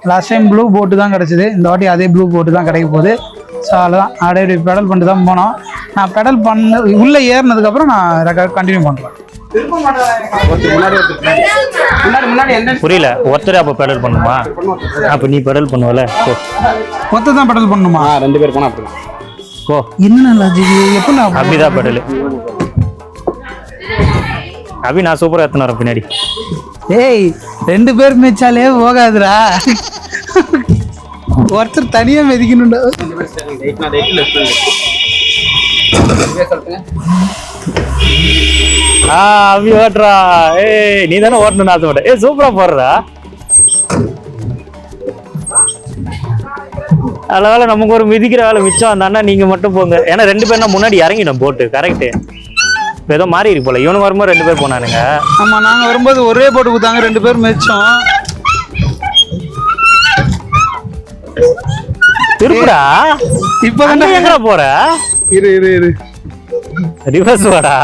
Last time blue போட்டு தான் கிடச்சிது, இந்த வாட்டி அதே ப்ளூ போட்டு தான் கிடைக்க போகுது. ஸோ அவ்வளோதான், அப்படியே பெடல் பண்ணிட்டு தான் போனோம். நான் பெடல் பண்ண உள்ளே ஏறினதுக்கப்புறம் நான் ரெக்கார்ட் கண்டினியூ பண்ணுறேன். புரியல, ஒருத்தர் அப்போ பெடல் பண்ணுமா? அப்போ நீ பெடல் பண்ணுவல, மொத்தம் தான் பெடல் பண்ணணுமா? 2 பேர் போனா அப்படி ஓ என்ன லாஜிக்? எப்போ நான் அப்படிதான் பெடல் அபி நான் சூப்பராக எத்தனை வரேன் பின்னாடி. ஏய் 2 பேர் மேய்ச்சாலே போகாதுடா, ஒருத்தர் தனியா மிதிக்கணும்டா. அபி ஓட்டுறா. ஏய் நீ தானே ஓட்டணும்னு ஆசைப்பட்ட. ஏய் சூப்பரா போடுறா. அதனால நமக்கு ஒரு மிதிக்கிற வேலை மிச்சம். அந்த அண்ணா நீங்க மட்டும் போங்க, ஏன்னா 2 பேர்னா முன்னாடி இறங்கிடும் போட்டு. கரெக்டு, ஏதோ மாறி இருக்கு போல. இவனு வரும்போது 2 பேர் போனானுங்க. ஆமா, நாங்க வரும்போது ஒரே போட்டு கொடுத்தாங்க, 2 பேர் மிச்சம். திருப்புடா. இப்ப எங்கடா போற? இரு ரிவர்ஸ் வாடா.